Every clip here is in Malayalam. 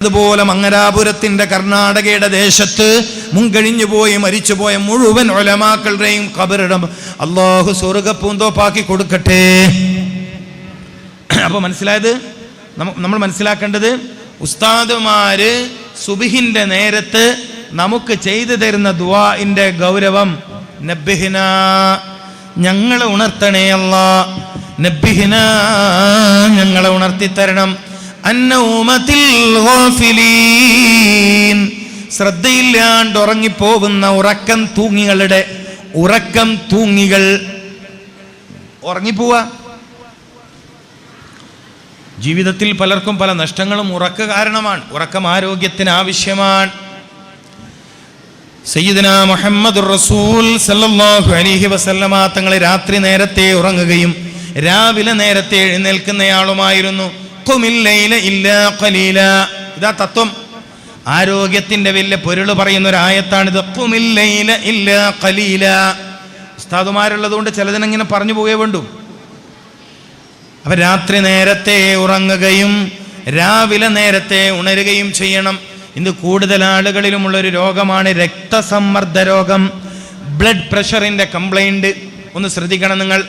അതുപോലെ മംഗലാപുരത്തിന്റെ കർണാടകയുടെ ദേശത്ത് മുൻകഴിഞ്ഞു പോയി മരിച്ചുപോയ മുഴുവൻ ഉലമാക്കളുടെയും ഖബറിടം അല്ലാഹു സ്വർഗ്ഗപ്പൂന്തോപ്പാക്കി കൊടുക്കട്ടെ. അപ്പോൾ മനസ്സിലായത്, നമ്മൾ മനസ്സിലാക്കേണ്ടത്, ഉസ്താദുമാര് സുബ്ഹിന്റെ നേരത്ത് നമുക്ക് ചെയ്തു തരുന്ന ദുആഇന്റെ ഗൗരവം. നബ്ബിഹിന, ഞങ്ങളെ ഉണർത്തണേ അല്ലാ, നബ്ബിഹിന, ഞങ്ങളെ ഉണർത്തിത്തരണം. ശ്രദ്ധയില്ലാണ്ട് ഉറങ്ങിപ്പോകുന്ന ഉറക്കം തൂങ്ങികൾ ഉറങ്ങിപ്പോവാ. ജീവിതത്തിൽ പലർക്കും പല നഷ്ടങ്ങളും ഉറക്ക കാരണമാണ്. ഉറക്കം ആരോഗ്യത്തിന് ആവശ്യമാണ്. സയ്യിദുനാ മുഹമ്മദുർ റസൂൽ സല്ലല്ലാഹു അലൈഹി വസല്ലമ തങ്ങൾ രാത്രി നേരത്തെ ഉറങ്ങുകയും രാവിലെ നേരത്തെ എഴുന്നേൽക്കുന്നയാളുമായിരുന്നു. ഇതാ തത്വം. ആരോഗ്യത്തിന്റെ വലിയ പൊരുള് പറയുന്ന ഒരു ആയത്താണിത്. ഉസ്താദുമാരുള്ളത് കൊണ്ട് ചിലതിനെങ്ങനെ പറഞ്ഞു പോകേ വേണ്ടു. അപ്പൊ രാത്രി നേരത്തെ ഉറങ്ങുകയും രാവിലെ നേരത്തെ ഉണരുകയും ചെയ്യണം. ഇന്ന് കൂടുതൽ ആളുകളിലുമുള്ളൊരു രോഗമാണ് രക്തസമ്മർദ്ദ രോഗം, ബ്ലഡ് പ്രഷറിന്റെ കംപ്ലൈന്റ്. ഒന്ന് ശ്രദ്ധിക്കണം, നിങ്ങൾ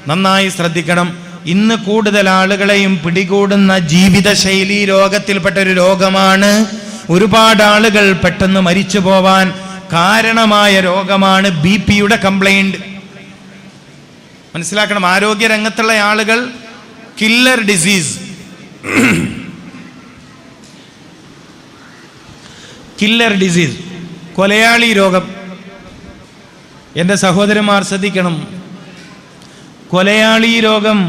നന്നായി ശ്രദ്ധിക്കണം. ഇന്ന് കൂടുതൽ ആളുകളെയും പിടികൂടുന്ന ജീവിതശൈലി രോഗത്തിൽപ്പെട്ട ഒരു രോഗമാണ്. ഒരുപാട് ആളുകൾ പെട്ടെന്ന് മരിച്ചു പോവാൻ കാരണമായ രോഗമാണ് BP-യുടെ കംപ്ലൈന്റ്. മനസ്സിലാക്കണം, ആരോഗ്യ രംഗത്തുള്ള ആളുകൾ കില്ലർ ഡിസീസ്, കൊലയാളി രോഗം. എൻ്റെ സഹോദരന്മാർ ശ്രദ്ധിക്കണം, കൊലയാളി രോഗം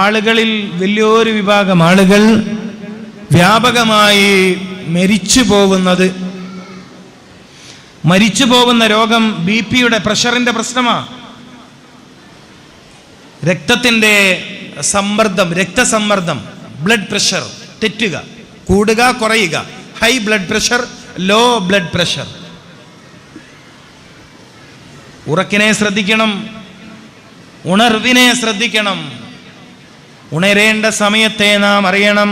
ആളുകളിൽ വലിയൊരു വിഭാഗം ആളുകൾ വ്യാപകമായി മരിച്ചു പോകുന്ന രോഗം BP-യുടെ പ്രഷറിന്റെ പ്രശ്നമാണ്. രക്തത്തിന്റെ സമ്മർദ്ദം, രക്തസമ്മർദ്ദം, ബ്ലഡ് പ്രഷർ തെറ്റുക, കൂടുക, കുറയുക. High blood pressure, low blood pressure. ഉറക്കിനെ ശ്രദ്ധിക്കണം, ഉണർവിനെ ശ്രദ്ധിക്കണം. ഉണരേണ്ട സമയത്തെ നാം അറിയണം.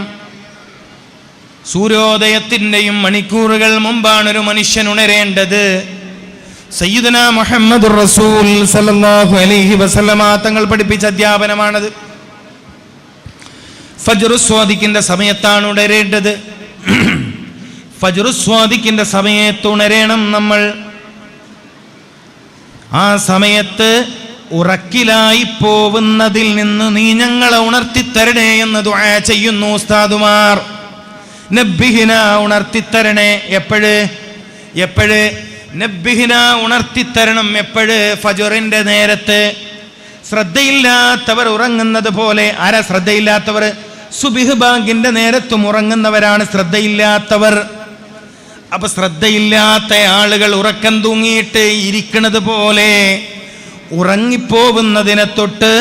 സൂര്യോദയത്തിൻ്റെയും മണിക്കൂറുകൾ മുമ്പാണ് ഒരു മനുഷ്യൻ ഉണരേണ്ടത്. സയ്യിദുനാ മുഹമ്മദുർ റസൂൽ സല്ലല്ലാഹു അലൈഹി വസല്ലമ തങ്ങൾ പഠിപ്പിച്ച അധ്യാപനമാണത്. ഫജ്റു സ്വാദിഖിന്റെ സമയത്താണ് ഉണരേണ്ടത്. ഫജ്റു സ്വാദിഖിന്റെ സമയത്ത് ഉണരേണം നമ്മൾ. ആ സമയത്ത് ഉറക്കിലായി പോവുന്നതിൽ നിന്ന് നീ ഞങ്ങളെ ഉണർത്തിത്തരണേ എന്ന് ദുആ ചെയ്യുന്നു ഉസ്താദുമാർ. നബ്ബിഹിന, ഉണർത്തിത്തരണേ. എപ്പോഴ് നബ്ബിഹിന, ഉണർത്തിത്തരണം. എപ്പോഴ്? ഫജ്റിന്റെ നേരത്ത്. ശ്രദ്ധയില്ലാത്തവർ ഉറങ്ങുന്നത് പോലെ. ആരാ ശ്രദ്ധയില്ലാത്തവർ? സുബ്ഹ് ബാങ്കിന്റെ നേരത്തും ഉറങ്ങുന്നവരാണ് ശ്രദ്ധയില്ലാത്തവർ. അപ്പൊ ശ്രദ്ധയില്ലാത്ത ആളുകൾ ഉറക്കം തൂങ്ങിയിട്ട് ഇരിക്കുന്നത് പോലെ ഉറങ്ങിപ്പോകുന്നതിനെ തൊട്ട്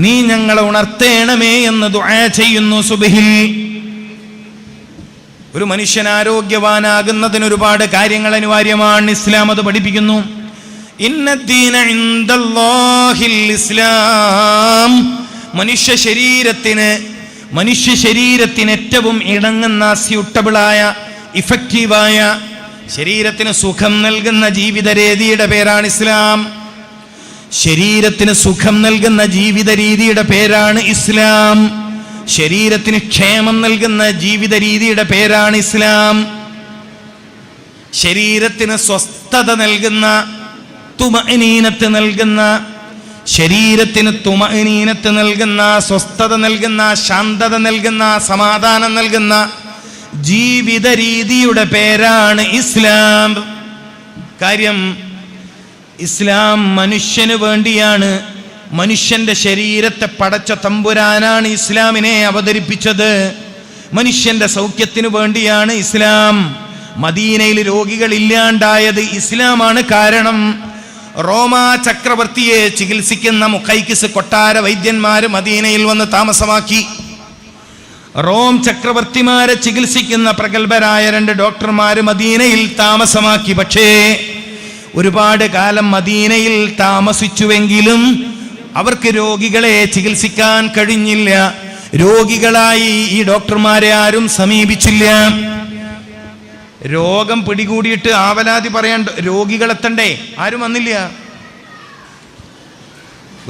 നീ ഞങ്ങളെ ഉണർത്തേണമേ എന്ന് ദുആ ചെയ്യുന്നു സുബ്ഹിൽ. ഒരു മനുഷ്യൻ ആരോഗ്യവാനാകുന്നതിന് ഒരുപാട് കാര്യങ്ങൾ അനിവാര്യമാണ്. ഇസ്ലാം അത് പഠിപ്പിക്കുന്നു. ഇന്നദ്ദീന ഇൻദല്ലാഹിൽ ഇസ്ലാം. മനുഷ്യ ശരീരത്തിന് ഏറ്റവും ഇണങ്ങുന്ന, സ്യൂട്ടബിളായ, ഇഫക്റ്റീവായ, ശരീരത്തിന് സുഖം നൽകുന്ന ജീവിത രീതിയുടെ പേരാണ് ഇസ്ലാം. ശരീരത്തിന് സുഖം നൽകുന്ന ജീവിത രീതിയുടെ പേരാണ് ഇസ്ലാം. ശരീരത്തിന് ക്ഷേമം നൽകുന്ന ജീവിത രീതിയുടെ പേരാണ് ഇസ്ലാം. ശരീരത്തിന് സ്വസ്ഥത നൽകുന്ന, തുമഅനീനത്ത് നൽകുന്ന, ശരീരത്തിന് തുമഅനീനത്ത് നൽകുന്ന, സ്വസ്ഥത നൽകുന്ന, ശാന്തത നൽകുന്ന, സമാധാനം നൽകുന്ന ജീവിത രീതിയുടെ പേരാണ് ഇസ്ലാം. കാര്യം, ഇസ്ലാം മനുഷ്യന് വേണ്ടിയാണ്. മനുഷ്യന്റെ ശരീരത്തെ പടച്ച തമ്പുരാനാണ് ഇസ്ലാമിനെ അവതരിപ്പിച്ചത്. മനുഷ്യന്റെ സൗഖ്യത്തിനു വേണ്ടിയാണ് ഇസ്ലാം. മദീനയിൽ രോഗികൾ ഇല്ലാണ്ടായത് ഇസ്ലാമാണ് കാരണം. റോമാ ചക്രവർത്തിയെ ചികിത്സിക്കുന്ന മുഖൈക്കിസ് കൊട്ടാര വൈദ്യന്മാര് മദീനയിൽ വന്ന് താമസമാക്കി. റോം ചക്രവർത്തിമാരെ ചികിത്സിക്കുന്ന പ്രഗത്ഭരായ 2 ഡോക്ടർമാര് മദീനയിൽ താമസമാക്കി. പക്ഷേ ഒരുപാട് കാലം മദീനയിൽ താമസിച്ചുവെങ്കിലും അവർക്ക് രോഗികളെ ചികിത്സിക്കാൻ കഴിഞ്ഞില്ല. രോഗികളായി ഈ ഡോക്ടർമാരെ ആരും സമീപിച്ചില്ല. രോഗം പിടികൂടിയിട്ട് ആവലാതി പറയാൻ രോഗികളെത്തണ്ടേ? ആരും വന്നില്ല.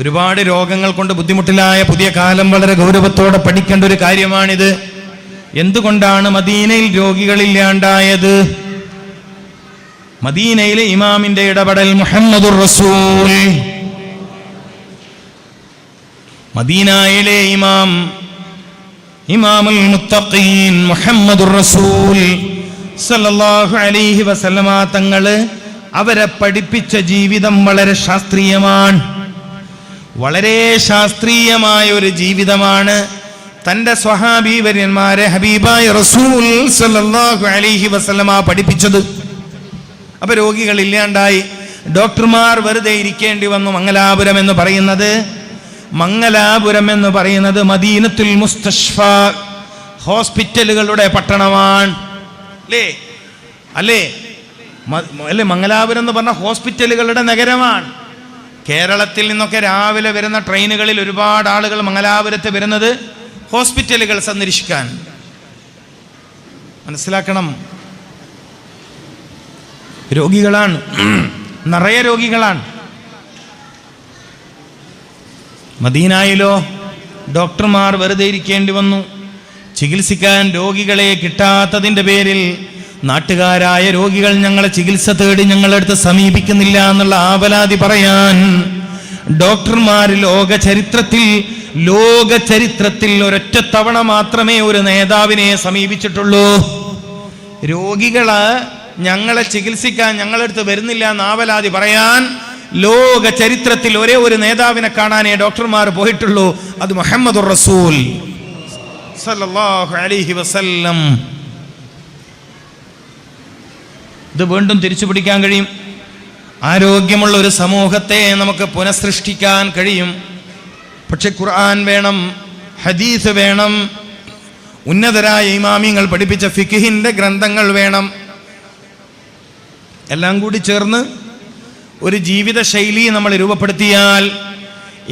ഒരുപാട് രോഗങ്ങൾ കൊണ്ട് ബുദ്ധിമുട്ടിലായ പുതിയ കാലം വളരെ ഗൗരവത്തോടെ പഠിക്കേണ്ട ഒരു കാര്യമാണിത്. എന്തുകൊണ്ടാണ് മദീനയിൽ രോഗികളില്ലാണ്ടായത്? മദീനയിലെ ഇമാമിന്റെ ഇടപെടൽ. മുഹമ്മദുർ റസൂൽ, മദീനയിലെ ഇമാമുൽ മുത്തഖീൻ മുഹമ്മദുർ റസൂൽ സല്ലല്ലാഹു അലൈഹി വസല്ലമ തങ്ങള് അവരെ പഠിപ്പിച്ച ജീവിതം വളരെ ശാസ്ത്രീയമാണ്. വളരെ ശാസ്ത്രീയമായ ഒരു ജീവിതമാണ് തന്റെ സ്വഹാബീവര്യന്മാരെ ഹബീബായ റസൂൽ സല്ലല്ലാഹു അലൈഹി വസല്ലമ പഠിപ്പിച്ചത്. അപ്പൊ രോഗികളില്ലാണ്ടായി, ഡോക്ടർമാർ വെറുതെ ഇരിക്കേണ്ടി വന്നു. മംഗലാപുരം എന്ന് പറയുന്നത് മദീനത്തുൽ മുസ്തഷ്ഫ, ഹോസ്പിറ്റലുകളുടെ പട്ടണമാണ്. അല്ലേ? മംഗലാപുരം എന്ന് പറഞ്ഞ ഹോസ്പിറ്റലുകളുടെ നഗരമാണ്. കേരളത്തിൽ നിന്നൊക്കെ രാവിലെ വരുന്ന ട്രെയിനുകളിൽ ഒരുപാട് ആളുകൾ മംഗലാപുരത്ത് വരുന്നത് ഹോസ്പിറ്റലുകൾ സന്ദർശിക്കാൻ. മനസ്സിലാക്കണം, രോഗികളാണ്, നിറയെ രോഗികളാണ്. മദീനയിലോ ഡോക്ടർമാർ വെറുതെ ഇരിക്കേണ്ടി വന്നു. ചികിത്സിക്കാൻ രോഗികളെ കിട്ടാത്തതിൻ്റെ പേരിൽ നാട്ടുകാരായ രോഗികൾ ഞങ്ങളെ ചികിത്സ തേടി ഞങ്ങളടുത്ത് സമീപിക്കുന്നില്ല എന്നുള്ള ആവലാതി പറയാൻ ഡോക്ടർമാർ ലോക ചരിത്രത്തിൽ ഒരൊറ്റ തവണ മാത്രമേ ഒരു നേതാവിനെ സമീപിച്ചിട്ടുള്ളൂ. രോഗികള് ഞങ്ങളെ ചികിത്സിക്കാൻ ഞങ്ങളടുത്ത് വരുന്നില്ല എന്ന് ആവലാതി പറയാൻ ലോക ചരിത്രത്തിൽ ഒരേ ഒരു നേതാവിനെ കാണാനേ ഡോക്ടർമാർ പോയിട്ടുള്ളൂ. അത് മുഹമ്മദുർ റസൂൽ സല്ലല്ലാഹു അലൈഹി വസല്ലം. ഇത് വീണ്ടും തിരിച്ചു പിടിക്കാൻ കഴിയും. ആരോഗ്യമുള്ള ഒരു സമൂഹത്തെ നമുക്ക് പുനഃസൃഷ്ടിക്കാൻ കഴിയും. പക്ഷെ ഖുർആൻ വേണം, ഹദീസ് വേണം, ഉന്നതരായ ഇമാമിങ്ങൾ പഠിപ്പിച്ച ഫിഖ്ഹിന്റെ ഗ്രന്ഥങ്ങൾ വേണം. എല്ലാം കൂടി ചേർന്ന് ഒരു ജീവിത ശൈലി നമ്മൾ രൂപപ്പെടുത്തിയാൽ,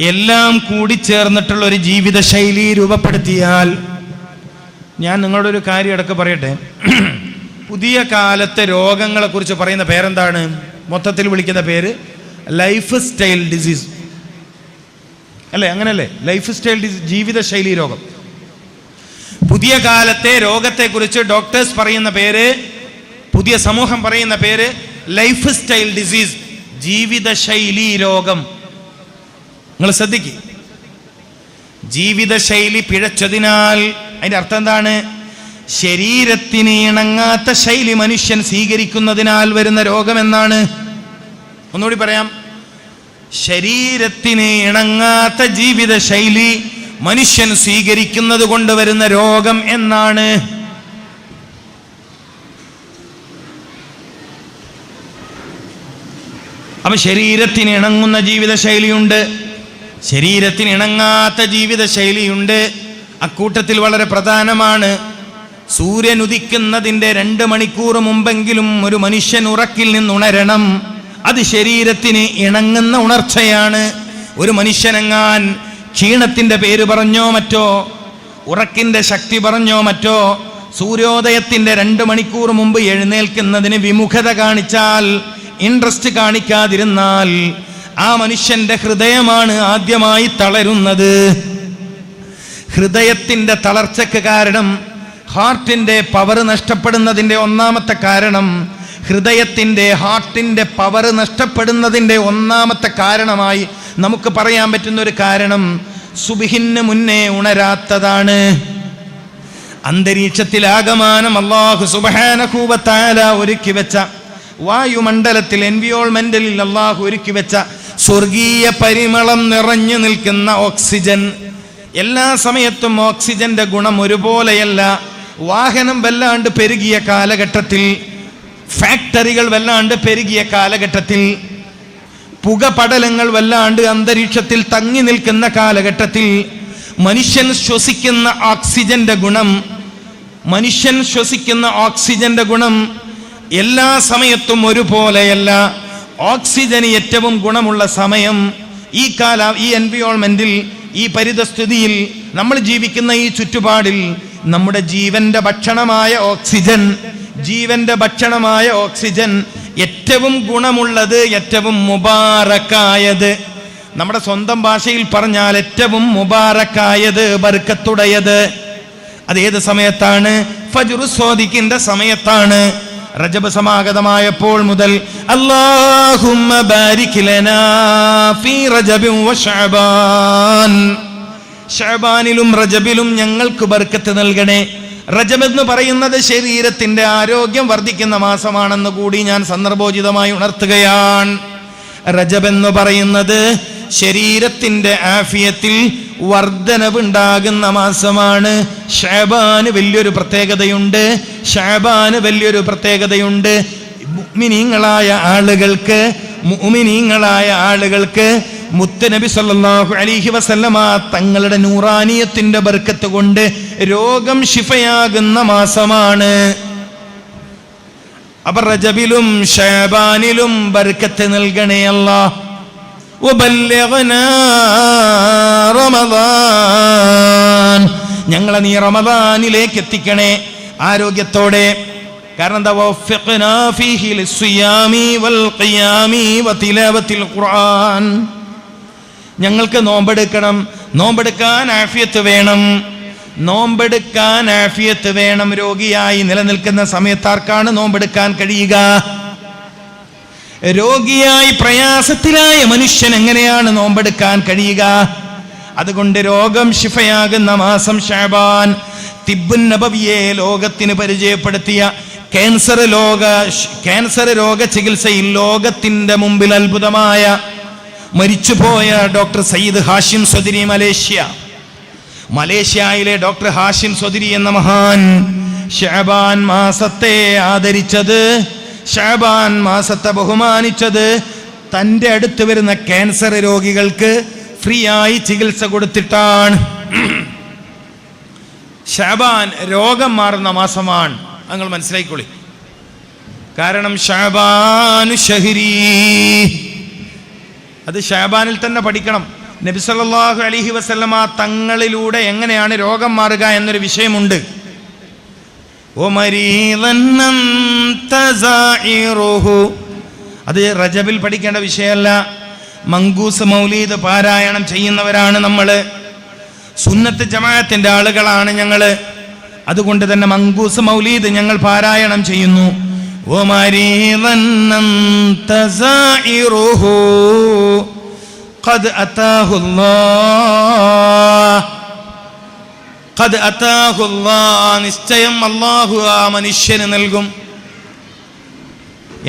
എല്ലാം കൂടി ചേർന്നിട്ടുള്ള ഒരു ജീവിത ശൈലി രൂപപ്പെടുത്തിയാൽ, ഞാൻ നിങ്ങളുടെ ഒരു കാര്യം ഇടയ്ക്ക് പറയട്ടെ. പുതിയ കാലത്തെ രോഗങ്ങളെ കുറിച്ച് പറയുന്ന പേരെന്താണ്? മൊത്തത്തിൽ വിളിക്കുന്ന പേര് ലൈഫ് സ്റ്റൈൽ ഡിസീസ് അല്ലേ? അങ്ങനല്ലേ? ലൈഫ് സ്റ്റൈൽ ഡിസീസ്, ജീവിതശൈലി രോഗം. പുതിയ കാലത്തെ രോഗത്തെ കുറിച്ച് ഡോക്ടേഴ്സ് പറയുന്ന പേര്, പുതിയ സമൂഹം പറയുന്ന പേര് ലൈഫ് സ്റ്റൈൽ ഡിസീസ്, ജീവിതശൈലി രോഗം. നിങ്ങൾ ശ്രദ്ധിക്കുക, ജീവിതശൈലി പിഴച്ചതിനാൽ അതിന്റെ അർത്ഥം എന്താണ്? ശരീരത്തിന് ഇണങ്ങാത്ത ശൈലി മനുഷ്യൻ സ്വീകരിക്കുന്നതിനാൽ വരുന്ന രോഗം എന്നാണ്. ഒന്നുകൂടി പറയാം, ശരീരത്തിന് ഇണങ്ങാത്ത ജീവിത ശൈലി മനുഷ്യൻ സ്വീകരിക്കുന്നത് കൊണ്ട് വരുന്ന രോഗം എന്നാണ്. അപ്പൊ ശരീരത്തിന് ഇണങ്ങുന്ന ജീവിതശൈലിയുണ്ട്, ശരീരത്തിന് ഇണങ്ങാത്ത ജീവിതശൈലിയുണ്ട്. അക്കൂട്ടത്തിൽ വളരെ പ്രധാനമാണ്, സൂര്യൻ ഉദിക്കുന്നതിൻ്റെ 2 മണിക്കൂർ മുമ്പെങ്കിലും ഒരു മനുഷ്യൻ ഉറക്കിൽ നിന്നുണരണം. അത് ശരീരത്തിന് ഇണങ്ങുന്ന ഉണർച്ചയാണ്. ഒരു മനുഷ്യനെങ്ങാൻ ക്ഷീണത്തിൻ്റെ പേര് പറഞ്ഞോ മറ്റോ, ഉറക്കിൻ്റെ ശക്തി പറഞ്ഞോ മറ്റോ, സൂര്യോദയത്തിൻ്റെ 2 മണിക്കൂർ മുമ്പ് എഴുന്നേൽക്കുന്നതിന് വിമുഖത കാണിച്ചാൽ, ഇൻട്രസ്റ്റ് കാണിക്കാതിരുന്നാൽ, ആ മനുഷ്യന്റെ ഹൃദയമാണ് ആദ്യമായി തളരുന്നത്. ഹൃദയത്തിന്റെ തളർച്ചയ്ക്ക് കാരണം, ഹാർട്ടിന്റെ പവർ നഷ്ടപ്പെടുന്നതിൻ്റെ ഒന്നാമത്തെ കാരണം, ഹാർട്ടിന്റെ പവർ നഷ്ടപ്പെടുന്നതിൻ്റെ ഒന്നാമത്തെ കാരണമായി നമുക്ക് പറയാൻ പറ്റുന്ന ഒരു കാരണം സുബ്ഹിന് മുന്നേ ഉണരാത്തതാണ്. അന്തരീക്ഷത്തിൽ ആകമാനം അല്ലാഹു സുബ്ഹാനഹു വ തആല ഒരുക്കി വെച്ച വായുമണ്ഡലത്തിൽ, എൻവിയോൺമെന്റിൽ അല്ലാഹു ഒരുക്കി വെച്ച സ്വർഗീയ പരിമളം നിറഞ്ഞു നിൽക്കുന്ന ഓക്സിജൻ, എല്ലാ സമയത്തും ഓക്സിജന്റെ ഗുണം ഒരുപോലെയല്ല. വാഹനം വല്ലാണ്ട് പെരുകിയ കാലഘട്ടത്തിൽ, ഫാക്ടറികൾ വല്ലാണ്ട് പെരുകിയ കാലഘട്ടത്തിൽ, പുകപടലങ്ങൾ വല്ലാണ്ട് അന്തരീക്ഷത്തിൽ തങ്ങി നിൽക്കുന്ന കാലഘട്ടത്തിൽ മനുഷ്യൻ ശ്വസിക്കുന്ന ഓക്സിജന്റെ ഗുണം എല്ലാ സമയത്തും ഒരുപോലെയല്ല. ഓക്സിജന് ഏറ്റവും ഗുണമുള്ള സമയം ഈ എൻവിയോൺമെന്റിൽ ഈ പരിതസ്ഥിതിയിൽ നമ്മൾ ജീവിക്കുന്ന ഈ ചുറ്റുപാടിൽ നമ്മുടെ ജീവന്റെ ഭക്ഷണമായ ഓക്സിജൻ ഏറ്റവും ഗുണമുള്ളത്, ഏറ്റവും മുബാറക്കായത്, നമ്മുടെ സ്വന്തം ഭാഷയിൽ പറഞ്ഞാൽ ഏറ്റവും മുബാറക്കായത്, ബർക്കത്തുടയത് അതേത് സമയത്താണ്? ഫജ്ർ സ്വാദിഖിന്റെ സമയത്താണ്. റജബ് സമാഗതമായപ്പോൾ മുതൽ അല്ലാഹുമ്മ ബാരിക് ലനാ ഫീ റജബിൻ വ ശഅബാൻ, ശഅബാനിലും റജബിലും ഞങ്ങൾക്ക് ബർക്കത്ത് നൽകണേ. റജബ് എന്ന് പറയുന്നത് ശരീരത്തിന്റെ ആരോഗ്യം വർദ്ധിക്കുന്ന മാസമാണെന്ന് കൂടി ഞാൻ സന്ദർഭോചിതമായി ഉണർത്തുകയാണ്. റജബ് എന്ന് പറയുന്നത് ശരീരത്തിന്റെ ആഫിയത്തിൽ വർധനവുണ്ടാകുന്ന മാസമാണ്. ശഅബാന് വലിയൊരു പ്രത്യേകതയുണ്ട്. മുഅ്മിനീങ്ങളായ ആളുകൾക്ക് മുത്തുനബി സല്ലല്ലാഹു അലൈഹി വസല്ലമ തങ്ങളുടെ നൂറാനിയത്തിന്റെ ബർക്കത്ത് കൊണ്ട് രോഗം ശിഫയാകുന്ന മാസമാണ്. അപ്പോൾ റജബിലും ശഅബാനിലും ബർക്കത്ത് നൽകണേ അല്ലാഹ്. വബല്ലിഗ്നാ റമദാൻ, ഞങ്ങളെ നീ റമദാനിലേക്ക് എത്തിക്കണേ ആരോഗ്യത്തോടെ. കാരണം എന്താ? വഫിഖ്നാ ഫീഹി ലിസ്സിയാമി വൽ ഖിയാമി വതിലാവത്തിൽ ഖുർആൻ, ഞങ്ങൾക്ക് നോമ്പെടുക്കാൻ ആഫിയത്ത് വേണം. രോഗിയായി നിലനിൽക്കുന്ന സമയത്ത് ആർക്കാണ് നോമ്പെടുക്കാൻ കഴിയുക? രോഗിയായി പ്രയാസത്തിലായ മനുഷ്യൻ എങ്ങനെയാണ് നോമ്പെടുക്കാൻ കഴിയുക? അതുകൊണ്ട് രോഗം ശിഫയാകുന്ന മാസം ശഅബാൻ. തിബ്ബുൻ നബവിയെ ലോകത്തിന് പരിചയപ്പെടുത്തിയ ക്യാൻസർ രോഗ ചികിത്സയിൽ ലോകത്തിന്റെ മുമ്പിൽ അത്ഭുതമായ മരിച്ചുപോയ ഡോക്ടർ സയ്യിദ് ഹാഷിം സ്വദിരി, മലേഷ്യയിലെ ഡോക്ടർ ഹാഷിം സ്വദിരി എന്ന മഹാൻ ശഅബാൻ മാസത്തെ ആദരിച്ചത്, ശഅബാൻ മാസത്തെ ബഹുമാനിച്ചത് തൻ്റെ അടുത്ത് വരുന്ന ക്യാൻസർ രോഗികൾക്ക് ഫ്രീ ആയി ചികിത്സ കൊടുത്തിട്ടാണ്. ശഅബാൻ രോഗം മാറുന്ന മാസമാണ്, നിങ്ങൾ മനസ്സിലാക്കിക്കൊള്ളി. കാരണം ശഅബാനു ശഹരി, അത് ശഅബാനിൽ തന്നെ പഠിക്കണം. നബി സല്ലല്ലാഹു അലൈഹി വസല്ലമ തങ്ങളിലൂടെ എങ്ങനെയാണ് രോഗം മാറുക എന്നൊരു വിഷയമുണ്ട്. അത് റജബിൽ പഠിക്കേണ്ട വിഷയമല്ല. മങ്കൂസ് മൗലീദ് പാരായണം ചെയ്യുന്നവരാണ് നമ്മൾ, സുന്നത്ത് ജമാഅത്തിന്റെ ആളുകളാണ് ഞങ്ങൾ. അതുകൊണ്ട് തന്നെ മങ്കൂസ് മൗലീദ് ഞങ്ങൾ പാരായണം ചെയ്യുന്നു. നിശ്ചയം അല്ലാഹു ആ മനുഷ്യന് നൽകും.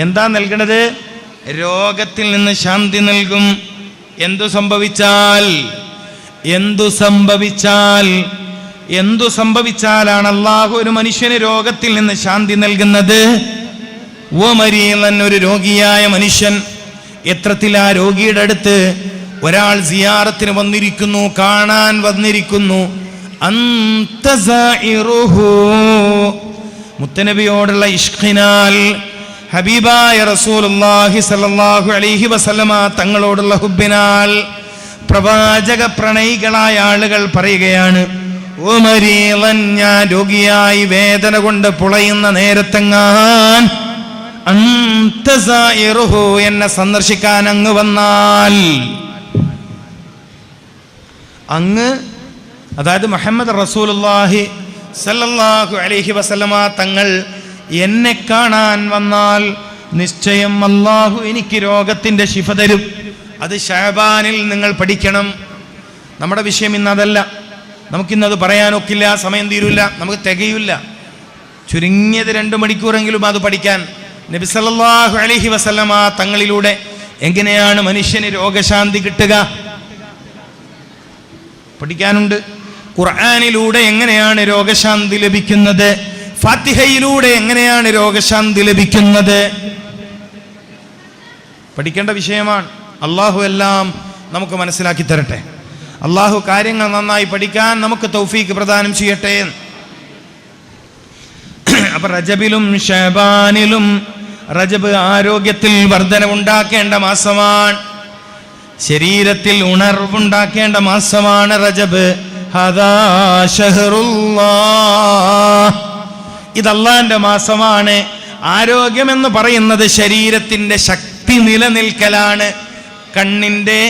എന്താ നൽകണത്? രോഗത്തിൽ നിന്ന് ശാന്തി നൽകും. എന്തു സംഭവിച്ചാലാണ് അല്ലാഹു ഒരു മനുഷ്യന് രോഗത്തിൽ നിന്ന് ശാന്തി നൽകുന്നത്? ഒരു രോഗിയായ മനുഷ്യൻ, എത്രത്തിൽ ആ രോഗിയുടെ അടുത്ത് ഒരാൾ സിയാറത്തിന് വന്നിരിക്കുന്നു, കാണാൻ വന്നിരിക്കുന്നു. മുത്തനബിയോടുള്ള ഇഷ്ഖിനാൽ, ഹബീബായ റസൂലുള്ളാഹി സ്വല്ലല്ലാഹു അലൈഹി വസല്ലമ തങ്ങളോടുള്ള ഹുബ്ബിനാൽ പ്രവാചക പ്രണയികളായ ആളുകൾ പറയുകയാണ്, ഓ മരീളൻ, ഞാൻ രോഗിയായി വേദന കൊണ്ട് പുളയുന്ന നേരത്തെങ്ങാൻ എന്നെ സന്ദർശിക്കാൻ അങ്ങ് വന്നാൽ, അതായത് മുഹമ്മദ് റസൂലുള്ളാഹി സല്ലല്ലാഹു അലൈഹി വസല്ലമ തങ്ങൾ എന്നെ കാണാൻ വന്നാൽ നിശ്ചയം അല്ലാഹു എനിക്ക് രോഗത്തിന്റെ ശിഫ തരും. അത് ശഅബാനിൽ നിങ്ങൾ പഠിക്കണം. നമ്മുടെ വിഷയം ഇന്നതല്ല, നമുക്കിന്നത് പറയാനൊക്കില്ല, സമയം തീരില്ല, നമുക്ക് തികയില്ല. ചുരുങ്ങിയത് 2 മണിക്കൂറെങ്കിലും അത് പഠിക്കാൻ. നബി സല്ലല്ലാഹു അലൈഹി വസല്ലമ തങ്ങളിലൂടെ എങ്ങനെയാണ് മനുഷ്യന് രോഗശാന്തി കിട്ടുക പഠിക്കാനുണ്ട്. ഖുർആനിലൂടെ എങ്ങനെയാണ് രോഗശാന്തി ലഭിക്കുന്നത്, ഫാത്തിഹയിലൂടെ എങ്ങനെയാണ് രോഗശാന്തി ലഭിക്കുന്നത്, പഠിക്കേണ്ട വിഷയമാണ്. അള്ളാഹു എല്ലാം നമുക്ക് മനസ്സിലാക്കി തരട്ടെ. അള്ളാഹു കാര്യങ്ങൾ നന്നായി പഠിക്കാൻ നമുക്ക് തൗഫീക്ക് പ്രദാനം ചെയ്യട്ടെ. അപ്പൊ റജബിലും ശഅബാനിലും, റജബ് ആരോഗ്യത്തിൽ വർധനവുണ്ടാക്കേണ്ട മാസമാണ്, ശരീരത്തിൽ ഉണർവുണ്ടാക്കേണ്ട മാസമാണ് റജബ്. ഹദാ ശഹ്റുല്ലാഹ്, ഇത് അല്ലാഹുവിന്റെ മാസമാണ്. ആരോഗ്യമെന്ന് പറയുന്നത് ശരീരത്തിന്റെ ശക്തി നിലനിൽക്കലാണ്. കണ്ണിന്റെ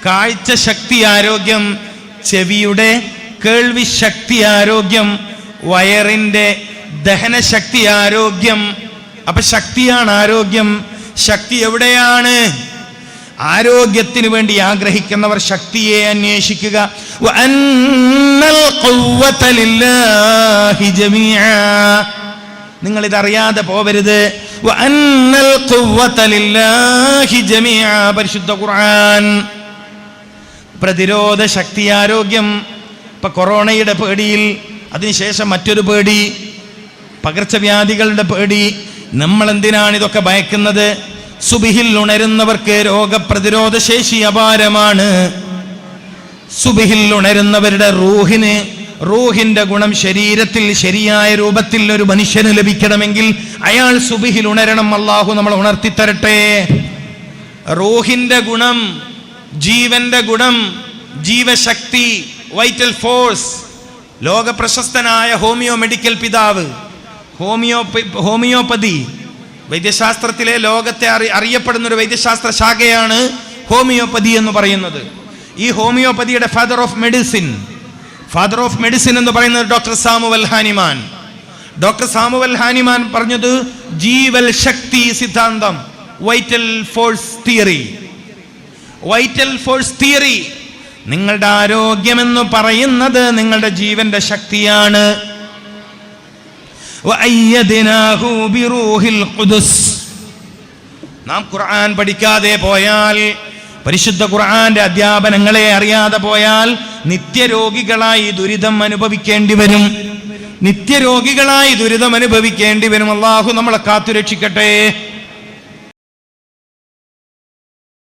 കാഴ്ച ശക്തി ആരോഗ്യം, ചെവിയുടെ കേൾവി ശക്തി ആരോഗ്യം, വയറിന്റെ ദഹനശക്തി ആരോഗ്യം. അപ്പൊ ശക്തിയാണ് ആരോഗ്യം. ശക്തി എവിടെയാണ്? ആരോഗ്യത്തിന് വേണ്ടി ആഗ്രഹിക്കുന്നവർ ശക്തിയെ അന്വേഷിക്കുക. നിങ്ങൾ ഇതറിയാതെ പോവരുത്. പരിശുദ്ധ ഖുർആൻ പ്രതിരോധ ശക്തി ആരോഗ്യം. ഇപ്പൊ കൊറോണയുടെ പേടിയിൽ, അതിനുശേഷം മറ്റൊരു പേടി, പകർച്ചവ്യാധികളുടെ പേടി. നമ്മൾ എന്തിനാണ് ഇതൊക്കെ ഭയക്കുന്നത്? സുബഹിൽ ഉണരുന്നവർക്ക് രോഗപ്രതിരോധ ശേഷി അപാരമാണ്. സുബഹിൽ ഉണരുന്നവരുടെ റൂഹിന്റെ ഗുണം ശരീരത്തിൽ ശരിയായ രൂപത്തിൽ ഒരു മനുഷ്യന് ലഭിക്കണമെങ്കിൽ അയാൾ സുബഹിൽ ഉണരണം. അല്ലാഹു നമ്മളെ ഉണർത്തിത്തരട്ടെ. റൂഹിന്റെ ഗുണം, ജീവന്റെ ഗുണം, ജീവശക്തി, വൈറ്റൽ ഫോഴ്സ്. ലോക പ്രശസ്തനായ ഹോമിയോ മെഡിക്കൽ പിതാവ്, ഹോമിയോപ്പതി വൈദ്യശാസ്ത്രത്തിലെ ലോകത്തെ അറിയപ്പെടുന്ന ഒരു വൈദ്യശാസ്ത്ര ശാഖയാണ് ഹോമിയോപ്പതി എന്ന് പറയുന്നത്. ഈ ഹോമിയോപ്പതിയുടെ ഫാദർ ഓഫ് മെഡിസിൻ എന്ന് പറയുന്നത് doctor Samuel Hahnemann. Doctor Samuel Hahnemann പറഞ്ഞത് ജീവൽ ശക്തി സിദ്ധാന്തം, വൈറ്റൽ ഫോഴ്സ് തിയറി. നിങ്ങളുടെ ആരോഗ്യമെന്ന് പറയുന്നത് നിങ്ങളുടെ ജീവന്റെ ശക്തിയാണ്. നാം ഖുർആൻ പഠിക്കാതെ പോയാൽ, പരിശുദ്ധ ഖുർആന്റെ അധ്യാപനങ്ങളെ അറിയാതെ പോയാൽ നിത്യരോഗികളായി ദുരിതം അനുഭവിക്കേണ്ടി വരും. അല്ലാഹു നമ്മളെ കാത്തുരക്ഷിക്കട്ടെ.